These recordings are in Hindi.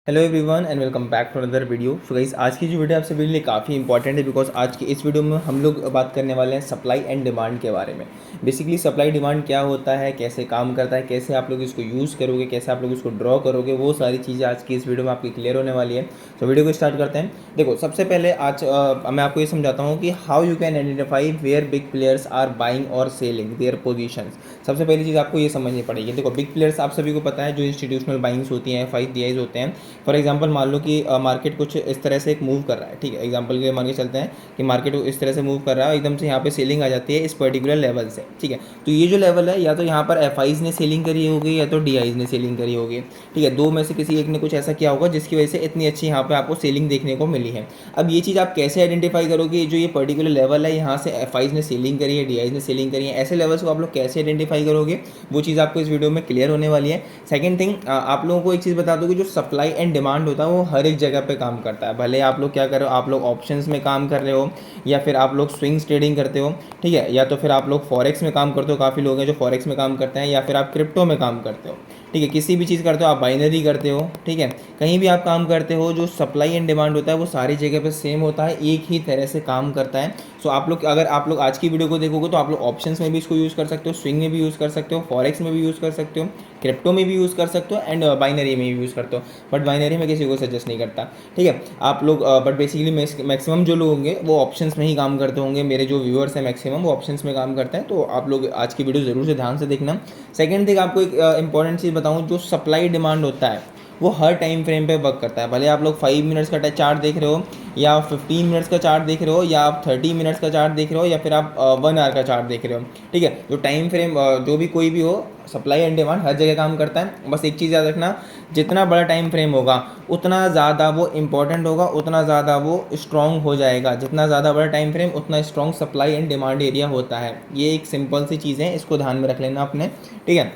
Hello everyone and welcome back to another video. So guys, आज की जो वीडियो आप सभी के लिए काफ़ी इंपॉर्टेंट है बिकॉज आज की इस वीडियो में हम लोग बात करने वाले हैं सप्लाई एंड डिमांड के बारे में। बेसिकली सप्लाई डिमांड क्या होता है, कैसे काम करता है, कैसे आप लोग इसको यूज़ करोगे, कैसे आप लोग इसको ड्रॉ करोगे, वो सारी चीज़ें आज की इस वीडियो में आपकी क्लियर होने वाली है। तो वीडियो को स्टार्ट करते हैं। देखो, सबसे पहले आज मैं आपको ये समझाता हूँ कि how you can identify where big players are buying और सेलिंग देयर पोजीशंस। सबसे पहली चीज़ आपको ये समझनी पड़ेगी। देखो, बिग प्लेयर्स आप सभी को पता है, जो इंस्टीट्यूशनल बाइंग्स होती हैं, FIDIs होते हैं। फॉर एग्जांपल मान लो कि मार्केट कुछ इस तरह से एक मूव कर रहा है, ठीक है। एग्जांपल के मान के चलते हैं कि मार्केट इस तरह से मूव कर रहा है, एकदम से यहाँ पे सेलिंग आ जाती है इस पर्टिकुलर लेवल से, ठीक है। तो ये जो लेवल है, या तो यहाँ पर FIs ने सेलिंग करी होगी या तो DIs ने सेलिंग करी होगी, ठीक है। दो में से किसी एक ने कुछ ऐसा किया होगा जिसकी वजह से इतनी अच्छी यहाँ पे आपको सेलिंग देखने को मिली है। अब ये चीज़ आप कैसे आइडेंटिफाई करोगे, जो ये पर्टिकुलर लेवल है, यहाँ से FIs ने सेलिंग करी है, DIs ने सेलिंग करी है, ऐसे लेवल्स को आप लोग कैसे आइडेंटिफाई करोगे, वो चीज़ आपको इस वीडियो में क्लियर होने वाली है। सेकंड थिंग, आप लोगों को एक चीज़ बता दूँ कि जो सप्लाई एंड डिमांड होता है वो हर एक जगह पे काम करता है। भले आप लोग क्या कर रहे हो, आप लोग ऑप्शंस में काम कर रहे हो या फिर आप लोग स्विंग्स ट्रेडिंग करते हो, ठीक है, या तो फिर आप लोग फॉरेक्स में काम करते हो, काफ़ी लोग हैं जो फॉरेक्स में काम करते हैं, या फिर आप क्रिप्टो में काम करते हो, ठीक है, किसी भी चीज़ करते हो, आप बाइनरी करते हो, ठीक है, कहीं भी आप काम करते हो, जो सप्लाई एंड डिमांड होता है वो सारी जगह पे सेम होता है, एक ही तरह से काम करता है। सो आप लोग, अगर आप लोग आज की वीडियो को देखोगे तो आप लोग ऑप्शंस में भी इसको यूज़ कर सकते हो, स्विंग में भी यूज़ कर सकते हो, फॉरेक्स में भी यूज़ कर सकते हो, क्रिप्टो में भी यूज़ कर सकते हो एंड बाइनरी में भी यूज़ करते हो। बट बाइनरी में किसी को सजेस्ट नहीं करता, ठीक है। आप लोग बट बेसिकली मैक्सिमम जो लोग होंगे वो ऑप्शंस में ही काम करते होंगे। मेरे जो व्यूअर्स हैं मैक्सिमम वो ऑप्शंस में काम करते हैं, तो आप लोग आज की वीडियो ज़रूर से ध्यान से देखना। सेकेंड थिंग, आपको एक इंपॉर्टेंट चीज़ बताऊँ, जो सप्लाई डिमांड होता है वो हर टाइम फ्रेम पे वर्क करता है। भले आप लोग 5 मिनट्स का चार्ट देख रहे हो, या 15 मिनट्स का चार्ट देख रहे हो, या आप 30 मिनट्स का चार्ट देख रहे हो, या फिर आप 1 आवर का चार्ट देख रहे हो, ठीक है। जो टाइम फ्रेम जो भी कोई भी हो, सप्लाई एंड डिमांड हर जगह काम करता है। बस एक चीज़ याद रखना, जितना बड़ा टाइम फ्रेम होगा उतना ज़्यादा वो इंपॉर्टेंट होगा, उतना ज़्यादा वो स्ट्रॉन्ग हो जाएगा। जितना ज़्यादा बड़ा टाइम फ्रेम उतना strong supply and demand area होता है। ये एक सिंपल सी चीज़ है, इसको ध्यान में रख लेना अपने, ठीक है।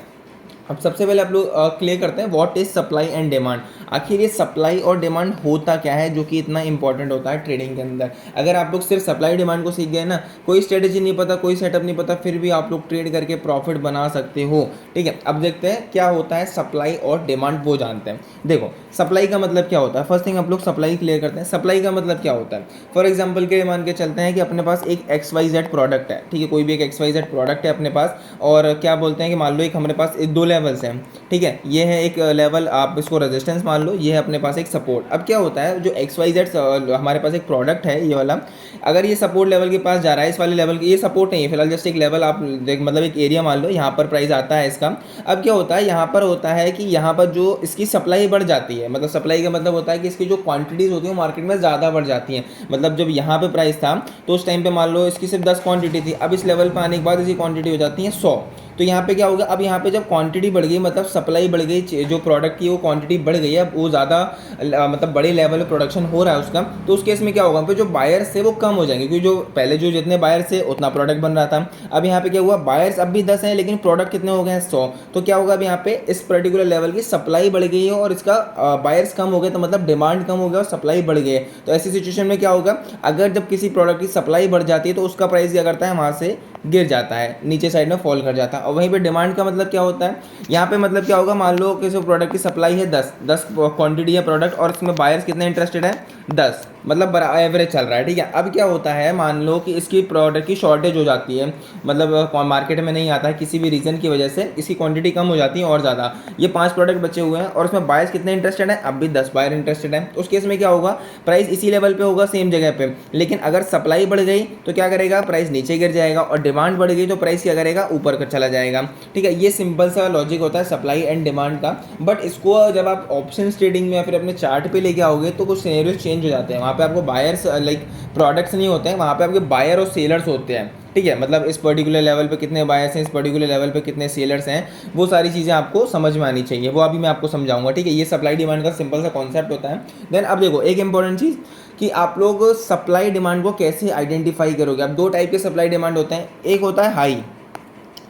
अब सबसे पहले आप लोग क्लियर करते हैं what is supply and demand. आखिर ये सप्लाई और डिमांड होता क्या है जो कि इतना इंपॉर्टेंट होता है ट्रेडिंग के अंदर। अगर आप लोग सिर्फ सप्लाई डिमांड को सीख गए ना, कोई स्ट्रेटेजी नहीं पता, कोई सेटअप नहीं पता, फिर भी आप लोग ट्रेड करके प्रॉफिट बना सकते हो, ठीक है। अब देखते हैं क्या होता है सप्लाई और डिमांड, वो जानते हैं। देखो, सप्लाई का मतलब क्या होता है। फर्स्ट थिंग आप लोग सप्लाई क्लियर करते हैं। सप्लाई का मतलब क्या होता है, फॉर एग्जाम्पल के मान के चलते हैं कि अपने पास एक XYZ प्रोडक्ट है, ठीक है, कोई भी एक XYZ प्रोडक्ट है अपने पास, और क्या बोलते हैं कि मान लो एक हमारे पास दो लेवल्स हैं, ठीक है। ये है एक लेवल, आप इसको रेजिस्टेंस मान लो, ये है अपने पास एक सपोर्ट। अब क्या होता है, जो XYZ हमारे पास एक प्रोडक्ट है ये वाला, अगर ये सपोर्ट लेवल के पास जा रहा है, इस वाले लेवल के, ये सपोर्ट नहीं है फिलहाल, जस्ट एक लेवल आप देख, मतलब एक एरिया मान लो, यहाँ पर प्राइस आता है इसका। अब क्या होता है, यहाँ पर होता है कि यहाँ पर जो इसकी सप्लाई बढ़ जाती है, मतलब सप्लाई का मतलब होता है कि इसकी जो क्वांटिटीज़ होती हैं वो मार्केट में ज़्यादा बढ़ जाती हैं। मतलब जब यहाँ पे प्राइस था तो उस टाइम पे मान लो इसकी सिर्फ 10 क्वांटिटी थी, अब इस लेवल पर आने के बाद इसकी क्वांटिटी हो जाती है 100। तो यहाँ पे क्या होगा, अब यहाँ पे जब क्वांटिटी बढ़ गई, मतलब सप्लाई बढ़ गई, जो प्रोडक्ट की वो क्वांटिटी बढ़ गई है, अब वो ज़्यादा मतलब बड़े लेवल पे प्रोडक्शन हो रहा है उसका, तो उस केस में क्या होगा, पे जो बायर्स थे वो कम हो जाएंगे, क्योंकि जो पहले जो जितने बायर्स थे उतना प्रोडक्ट बन रहा था। अब यहाँ पे क्या हुआ, बायर्स अब भी 10 हैं लेकिन प्रोडक्ट कितने हो गए हैं, 100। तो क्या होगा, अब यहाँ पे इस पर्टिकुलर लेवल की सप्लाई बढ़ गई है और इसका बायर्स कम हो गए, तो मतलब डिमांड कम हो गया और सप्लाई बढ़ गई है। तो ऐसी सिचुएशन में क्या होगा, अगर जब किसी प्रोडक्ट की सप्लाई बढ़ जाती है तो उसका प्राइस क्या करता है, वहाँ से गिर जाता है, नीचे साइड में फॉल कर जाता है। और वहीं पे डिमांड का मतलब क्या होता है, यहाँ पे मतलब क्या होगा, मान लो किसी प्रोडक्ट की सप्लाई है 10 क्वांटिटी है प्रोडक्ट, और इसमें बायर्स कितने इंटरेस्टेड है, 10, मतलब एवरेज चल रहा है, ठीक है। अब क्या होता है, मान लो कि इसकी प्रोडक्ट की शॉर्टेज हो जाती है, मतलब मार्केट में नहीं आता है किसी भी रीज़न की वजह से, इसकी क्वांटिटी कम हो जाती है और ज़्यादा, ये 5 प्रोडक्ट बचे हुए हैं और उसमें बायर्स कितने इंटरेस्टेड है, अब भी 10 बायर इंटरेस्टेड है। उस केस में क्या होगा, प्राइस इसी लेवल पे होगा सेम जगह पे, लेकिन अगर सप्लाई बढ़ गई तो क्या करेगा, प्राइस नीचे गिर जाएगा, और डिमांड बढ़ गई तो प्राइस क्या करेगा, ऊपर कर चला जाएगा, ठीक है। ये सिंपल सा लॉजिक होता है सप्लाई एंड डिमांड का। बट इसको जब आप ऑप्शन ट्रेडिंग में या फिर अपने चार्ट पे लेके आओगे तो कुछ सिनेरियोस चेंज हो जाते हैं। वहाँ पे आपको बायर्स लाइक प्रोडक्ट्स नहीं होते हैं, वहाँ पे आपके बायर और सेलर्स होते हैं, ठीक है। मतलब इस पर्टिकुलर लेवल पे कितने बायर्स हैं, इस पर्टिकुलर लेवल पे कितने सेलर्स हैं, वो सारी चीज़ें आपको समझ में आनी चाहिए, वो अभी मैं आपको समझाऊंगा, ठीक है। ये सप्लाई डिमांड का सिंपल सा कॉन्सेप्ट होता है। देन अब देखो, एक इंपॉर्टेंट चीज़ कि आप लोग सप्लाई डिमांड को कैसे आइडेंटिफाई करोगे। अब दो टाइप के सप्लाई डिमांड होते हैं, एक होता है हाई,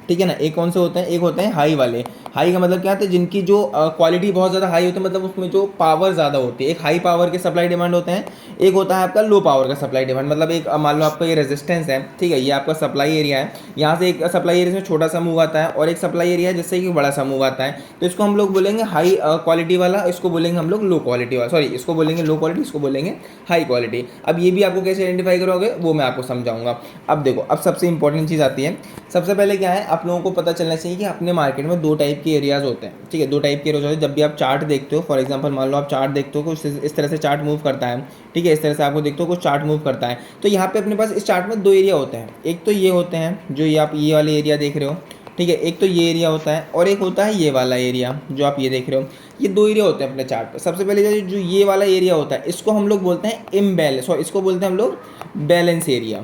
ठीक है ना, एक कौन से होते हैं, एक होते हैं हाई वाले। हाई का मतलब क्या होता है, जिनकी जो क्वालिटी बहुत ज़्यादा हाई होती है, मतलब उसमें जो पावर ज़्यादा होती है। एक हाई पावर के सप्लाई डिमांड होते हैं, एक होता है आपका लो पावर का सप्लाई डिमांड। मतलब एक मान लो आपका ये रेजिस्टेंस है, ठीक है, ये आपका सप्लाई एरिया है, यहाँ से एक सप्लाई एरिया में छोटा सा मूव आता है और एक सप्लाई एरिया है जिससे कि बड़ा सा मूव आता है। तो इसको हम लोग बोलेंगे हाई क्वालिटी वाला, इसको बोलेंगे हम लोग लो क्वालिटी वाला, सॉरी इसको बोलेंगे लो क्वालिटी, इसको बोलेंगे हाई क्वालिटी। अब ये भी आपको कैसे आइडेंटिफाई करोगे वो मैं आपको समझाऊंगा। अब देखो, अब सबसे इंपॉर्टेंट चीज़ आती है। सबसे पहले क्या है, आप लोगों को पता चलना चाहिए कि अपने मार्केट में दो टाइप के एरियाज होते हैं, ठीक है, दो टाइप के एरियाज होते हैं। जब भी आप चार्ट देखते हो, फॉर एग्जांपल मान लो आप चार्ट देखते हो कुछ इस तरह से चार्ट मूव करता है, ठीक है, इस तरह से आपको देखते हो कुछ चार्ट मूव करता है, तो यहाँ पे अपने पास इस चार्ट में दो एरिया होते हैं। एक तो ये होते हैं जो ये आप ये वाले एरिया देख रहे हो, ठीक है, एक तो ये एरिया होता है और एक होता है ये वाला एरिया जो आप ये देख रहे हो। ये दो एरिया होते हैं अपने चार्ट पर। सबसे पहले जो ये वाला एरिया होता है इसको हम लोग बोलते हैं इम्बैलेंस, और इसको बोलते हैं हम लोग बैलेंस एरिया,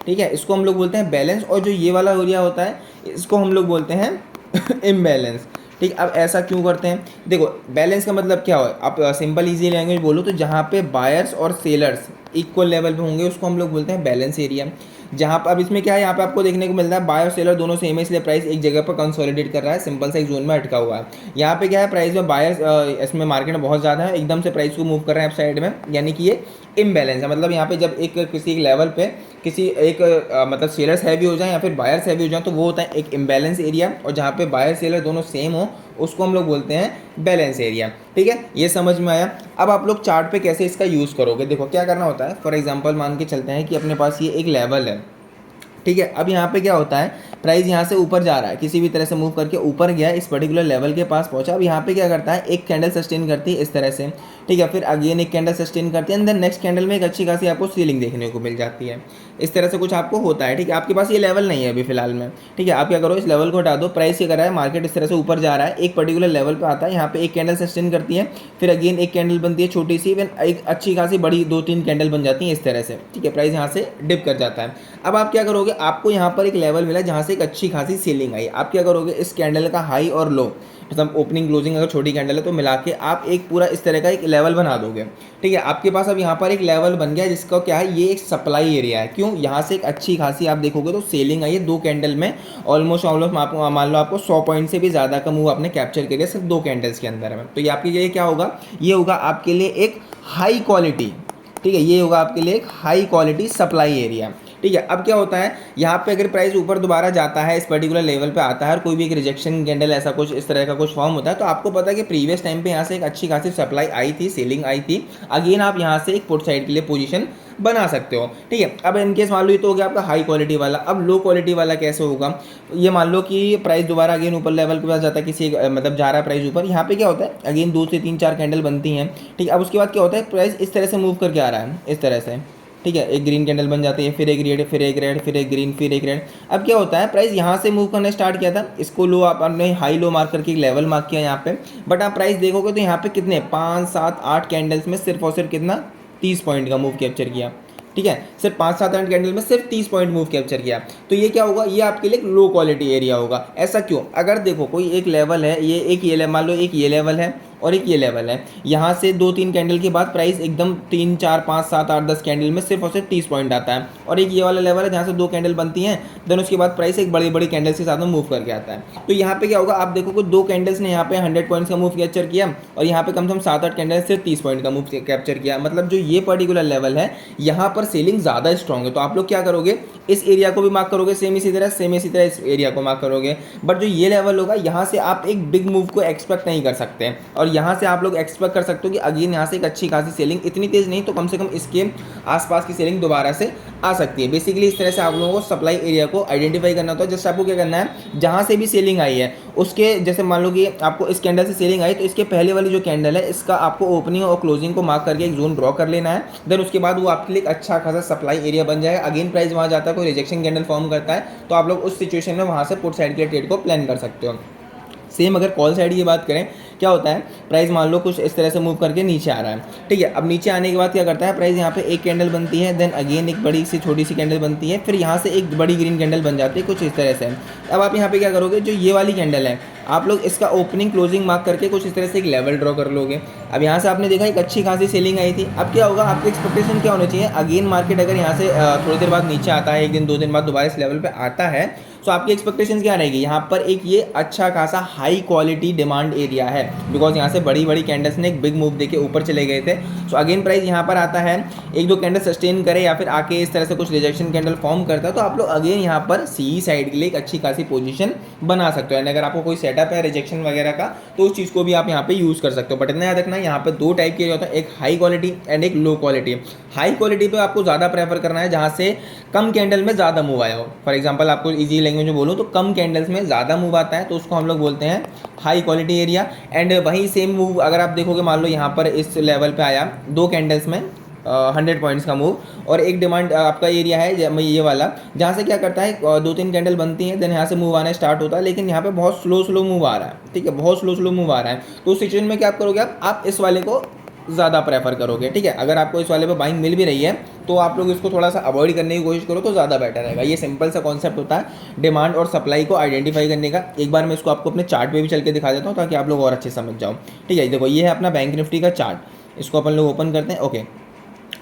ठीक है, इसको हम लोग बोलते हैं बैलेंस। और जो ये वाला एरिया होता है इसको हम लोग बोलते हैं इम्बैलेंस, ठीक। अब ऐसा क्यों करते हैं, देखो बैलेंस का मतलब क्या हो, आप सिंपल इजी लैंग्वेज बोलो तो जहाँ पे बायर्स और सेलर्स इक्वल लेवल पे होंगे उसको हम लोग बोलते हैं बैलेंस एरिया। जहाँ पर अब इसमें क्या है, यहाँ पे आपको देखने को मिलता है बायर और सेलर दोनों सेम है, इसलिए प्राइस एक जगह पर कंसोलिडेट कर रहा है, सिंपल सा एक जोन में अटका हुआ है। यहाँ पे क्या है, प्राइस में बायर्स इसमें मार्केट में बहुत ज़्यादा है, एकदम से प्राइस को मूव कर रहे हैं अप साइड में, यानी कि ये इम्बैलेंस है। मतलब यहाँ पे जब किसी एक लेवल पे किसी एक मतलब सेलर्स हैवी हो जाए या फिर बायर्स हैवी हो जाए तो वो होता है एक इम्बैलेंस एरिया, और जहाँ पे बायर सेलर दोनों सेम हो उसको हम लोग बोलते हैं बैलेंस एरिया, ठीक है, ये समझ में आया। अब आप लोग चार्ट पे कैसे इसका यूज़ करोगे, देखो क्या करना होता है। फॉर एग्जांपल मान के चलते हैं कि अपने पास ये एक लेवल है, ठीक है। अब यहाँ पे क्या होता है, प्राइस यहाँ से ऊपर जा रहा है, किसी भी तरह से मूव करके ऊपर गया, इस पर्टिकुलर लेवल के पास पहुँचा। अब यहाँ पे क्या करता है, एक कैंडल सस्टेन करती है इस तरह से, ठीक है, फिर अगेन एक कैंडल सस्टेन करती है, एंड देन नेक्स्ट कैंडल में एक अच्छी खासी आपको सीलिंग देखने को मिल जाती है। इस तरह से कुछ आपको होता है, ठीक है। आपके पास ये लेवल नहीं है अभी फिलहाल में, ठीक है। आप क्या करो, इस लेवल को हटा दो। प्राइस क्या कर रहा है, मार्केट इस तरह से ऊपर जा रहा है, एक पर्टिकुलर लेवल पे आता है, यहाँ पे एक कैंडल सस्टेन करती है, फिर अगेन एक कैंडल बनती है छोटी सी, फिर एक अच्छी खासी बड़ी 2-3 कैंडल बन जाती है इस तरह से, ठीक है। प्राइस यहाँ से डिप कर जाता है। अब आप क्या करोगे, आपको यहाँ पर एक लेवल मिला जहाँ से एक अच्छी खासी सेलिंग आई। आप क्या करोगे, इस कैंडल का हाई और लो, मतलब ओपनिंग क्लोजिंग अगर छोटी कैंडल है तो मिला के आप एक पूरा इस तरह का एक लेवल बना दोगे, ठीक है। आपके पास अब यहाँ पर एक लेवल बन गया जिसका क्या है, ये एक सप्लाई एरिया है। क्यों, यहाँ से एक अच्छी खासी आप देखोगे तो सेलिंग आई है दो कैंडल में, ऑलमोस्ट मान लो आपको 100 पॉइंट से भी ज़्यादा का मूव आपने कैप्चर कर लिया सिर्फ दो कैंडल्स के अंदर में। तो ये आपके लिए क्या होगा, ये होगा आपके लिए एक हाई क्वालिटी, ठीक है, ये होगा आपके लिए एक हाई क्वालिटी सप्लाई एरिया, ठीक है। अब क्या होता है, यहाँ पे अगर प्राइस ऊपर दोबारा जाता है, इस पर्टिकुलर लेवल पे आता है और कोई भी एक रिजेक्शन कैंडल ऐसा कुछ इस तरह का कुछ फॉर्म होता है, तो आपको पता है कि प्रीवियस टाइम पे यहाँ से एक अच्छी खासी सप्लाई आई थी, सेलिंग आई थी, अगेन आप यहाँ से एक पुट साइड के लिए पोजीशन बना सकते हो, ठीक है। अब इनकेस मान लो ये तो हो गया आपका हाई क्वालिटी वाला। अब लो क्वालिटी वाला कैसे होगा, ये मान लो कि प्राइस दोबारा अगेन ऊपर लेवल के पास जाता है, किसी मतलब जा रहा है प्राइस ऊपर, यहाँ पे क्या होता है, अगेन 2 से 3-4 कैंडल बनती हैं, ठीक है। अब उसके बाद क्या होता है, प्राइस इस तरह से मूव करके आ रहा है इस तरह से, ठीक है, एक ग्रीन कैंडल बन जाती है, फिर एक रेड, फिर एक रेड, फिर एक ग्रीन, फिर एक रेड। अब क्या होता है, प्राइस यहाँ से मूव करना स्टार्ट किया था, इसको लो आपने हाई लो मार्क करके एक लेवल मार्क किया यहाँ पे, बट आप प्राइस देखोगे तो यहाँ पे कितने 5, 7, 8 कैंडल्स में सिर्फ और सिर्फ कितना 30 पॉइंट का मूव कैप्चर किया, ठीक है, सिर्फ 5, 7, 8 कैंडल में सिर्फ 30 पॉइंट मूव कैप्चर किया। तो ये क्या होगा, ये आपके लिए लो क्वालिटी एरिया होगा। ऐसा क्यों, अगर देखो कोई एक लेवल है, ये एक ये मान लो एक ये लेवल है और एक ये लेवल है, यहाँ से 2-3 कैंडल के बाद प्राइस एकदम 3, 4, 5, 7, 8, 10 कैंडल में सिर्फ और सिर्फ 30 पॉइंट आता है, और एक ये वाला लेवल है जहाँ से 2 कैंडल बनती हैं, देन उसके बाद प्राइस एक बड़ी बड़ी कैंडल्स के साथ में मूव करके आता है। तो यहाँ पे क्या होगा, आप देखो कि 2 कैंडल्स ने यहाँ पे 100 पॉइंट्स का मूव कैप्चर किया और यहाँ पे कम से कम 7-8 कैंडल से 30 पॉइंट का मूव कैप्चर किया। मतलब जो ये पर्टिकुलर लेवल है यहाँ पर सेलिंग ज़्यादा स्ट्रॉन्ग है। तो आप लोग क्या करोगे, इस एरिया को भी मार्क करोगे सेम इसी तरह इस एरिया को मार्क करोगे, बट जो ये लेवल होगा यहाँ से आप एक बिग मूव को एक्सपेक्ट नहीं कर सकते, और यहाँ से आप लोग एक्सपेक्ट कर सकते हो कि अगेन यहाँ से एक अच्छी खासी सेलिंग, इतनी तेज नहीं तो कम से कम इसके आसपास की सेलिंग दोबारा से आ सकती है। बेसिकली इस तरह से आप लोगों को सप्लाई एरिया को आइडेंटिफाई करना होता है। जैसे आपको क्या करना है, जहाँ से भी सेलिंग आई है उसके, जैसे मान लो कि आपको इस कैंडल से सेलिंग आई तो इसके पहले वाली जो कैंडल है इसका आपको ओपनिंग और क्लोजिंग को मार्क करके एक जोन ड्रॉ कर लेना है। देन उसके बाद वो आपके लिए एक अच्छा खासा सप्लाई एरिया बन जाएगा। अगेन प्राइस वहाँ जाता है, कोई रिजेक्शन कैंडल फॉर्म करता है तो आप लोग उस सिचुएशन में वहाँ से पुट साइड के ट्रेड को प्लान कर सकते हो। सेम अगर कॉल साइड की बात करें, क्या होता है, प्राइस मान लो कुछ इस तरह से मूव करके नीचे आ रहा है, ठीक है। अब नीचे आने के बाद क्या करता है, प्राइस यहाँ पे एक कैंडल बनती है, देन अगेन एक बड़ी सी छोटी सी कैंडल बनती है, फिर यहाँ से एक बड़ी ग्रीन कैंडल बन जाती है कुछ इस तरह से। अब आप यहाँ पे क्या करोगे, जो ये वाली कैंडल है आप लोग इसका ओपनिंग क्लोजिंग मार्क करके कुछ इस तरह से एक लेवल ड्रॉ कर लोगे। अब यहाँ से आपने देखा एक अच्छी खासी सेलिंग आई थी। अब क्या होगा, आपकी एक्सपेक्टेशन क्या होनी चाहिए, अगेन मार्केट अगर यहाँ से थोड़ी देर बाद नीचे आता है, 1 दिन 2 दिन बाद दोबारा इस लेवल पे आता है, सो आपकी एक्सपेक्टेशन क्या रहेगी, यहाँ पर एक ये अच्छा खासा हाई क्वालिटी डिमांड एरिया है, बिकॉज यहाँ से बड़ी बड़ी कैंडल्स ने एक बिग मूव देके ऊपर चले गए थे। सो अगेन प्राइस यहाँ पर आता है, एक दो कैंडल सस्टेन करे या फिर आके इस तरह से कुछ रिजेक्शन कैंडल फॉर्म करता है, तो आप लोग अगेन यहाँ पर सी साइड के लिए एक अच्छी खासी पोजीशन बना सकते हो। एंड अगर आपको कोई सेटअप है रिजेक्शन वगैरह का, तो उस चीज़ को भी आप यहाँ पे यूज़ कर सकते हो। बट इतना याद रखना, यहाँ पे दो टाइप के होता है, एक हाई क्वालिटी एंड एक लो क्वालिटी। हाई क्वालिटी पे आपको ज़्यादा प्रेफर करना है जहाँ से कम कैंडल में ज़्यादा मूव आया हो। फॉर एग्जाम्पल आपको ईजी लैंग्वेज में बोलूँ तो कम कैंडल्स में ज़्यादा मूव आता है, तो उसको हम लोग बोलते हैं हाई क्वालिटी एरिया। एंड वहीं सेम मूव अगर आप देखोगे, मान लो यहाँ पर इस लेवल पे आया 2 कैंडल्स में 100 पॉइंट्स का मूव, और एक डिमांड आपका एरिया है ये वाला, जहाँ से क्या करता है 2-3 कैंडल बनती हैं, देन यहाँ से मूव आना स्टार्ट होता है, लेकिन यहाँ पे बहुत स्लो मूव आ रहा है, ठीक है, बहुत स्लो मूव आ रहा है। तो उस सिचुएशन में क्या आप करोगे, आप इस वाले को ज़्यादा प्रेफर करोगे, ठीक है। अगर आपको इस वाले पे बाइंग मिल भी रही है तो आप लोग इसको थोड़ा सा अवॉइड करने की कोशिश करो तो ज़्यादा बेटर रहेगा। ये सिंपल सा कॉन्सेप्ट होता है डिमांड और सप्लाई को आइडेंटिफाई करने का। एक बार मैं इसको आपको अपने चार्ट पे भी चल के दिखा देता हूँ ताकि आप लोग और अच्छे समझ जाओ, ठीक है। देखो ये है अपना बैंक निफ्टी का चार्ट, इसको अपन लोग ओपन करते हैं। ओके,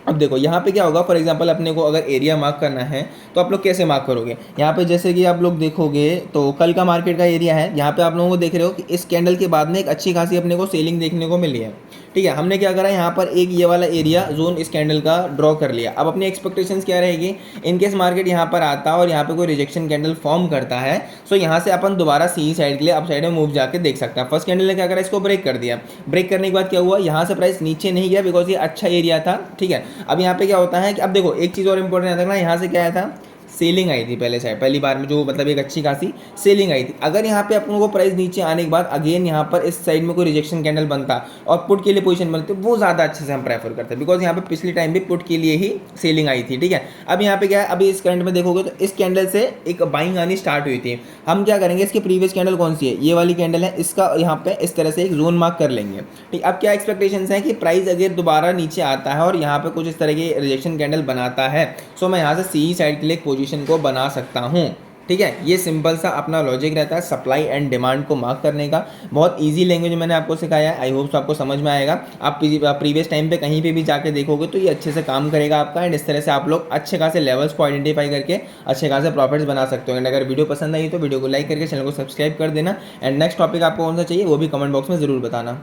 अब देखो यहाँ पे क्या होगा, फॉर एग्जांपल अपने को अगर एरिया मार्क करना है तो आप लोग कैसे मार्क करोगे। यहाँ पे जैसे कि आप लोग देखोगे तो कल का मार्केट का एरिया है, यहाँ पे आप लोगों को देख रहे हो कि इस कैंडल के बाद में एक अच्छी खासी अपने को सेलिंग देखने को मिली है, ठीक है। हमने क्या करा, यहाँ पर एक ये वाला एरिया जोन इस कैंडल का ड्रॉ कर लिया। अब अपनी एक्सपेक्टेशंस क्या रहेगी, इनकेस मार्केट यहाँ पर आता है और यहाँ पे कोई रिजेक्शन कैंडल फॉर्म करता है, सो यहाँ से अपन दोबारा सी साइड के लिए अप साइड में मूव जाके देख सकता है। फर्स्ट कैंडल ने क्या करा, इसको ब्रेक कर दिया। ब्रेक करने के बाद क्या हुआ, यहाँ से प्राइस नीचे नहीं गया बिकॉज ये अच्छा एरिया था, ठीक है। अब यहाँ पे क्या होता है कि अब देखो एक चीज़ और इंपॉर्टेंट याद रखना, यहाँ से क्या आया था, सेलिंग आई थी पहले साइड, पहली बार में जो मतलब एक अच्छी खासी सेलिंग आई थी। अगर यहाँ पे अपन को प्राइस नीचे आने के बाद अगेन यहाँ पर इस साइड में कोई रिजेक्शन कैंडल बनता और पुट के लिए पोजीशन बनती, वो ज़्यादा अच्छे से हम प्रेफर करते हैं, बिकॉज यहाँ पे पिछले टाइम भी पुट के लिए ही सेलिंग आई थी, ठीक है। अब यहाँ पे क्या है, अभी इस करंट में देखोगे तो इस कैंडल से एक बाइंग आनी स्टार्ट हुई थी। हम क्या करेंगे, इसकी प्रीवियस कैंडल कौन सी है, ये वाली कैंडल है, इसका यहाँ पे इस तरह से एक जोन मार्क कर लेंगे, ठीक। अब क्या एक्सपेक्टेशन है कि प्राइस अगर दोबारा नीचे आता है और यहाँ पे कुछ इस तरह की रिजेक्शन कैंडल बनाता है, सो मैं यहाँ से सी साइड के लिए पोजीशन को बना सकता हूँ, ठीक है। ये सिंपल सा अपना लॉजिक रहता है सप्लाई एंड डिमांड को मार्क करने का। बहुत इजी लैंग्वेज मैंने आपको सिखाया है, आई होप आपको समझ में आएगा। आप प्रीवियस टाइम पे कहीं पे भी जाके देखोगे तो ये अच्छे से काम करेगा आपका। एंड इस तरह से आप लोग अच्छे खासे लेवल्स को आइडेंटिफाई करके अच्छे खासे प्रॉफिट्स बना सकते हो। एंड अगर वीडियो पसंद आई तो वीडियो को लाइक करके चैनल को सब्सक्राइब कर देना। एंड नेक्स्ट टॉपिक आपको कौन सा चाहिए वो भी कमेंट बॉक्स में ज़रूर बताना।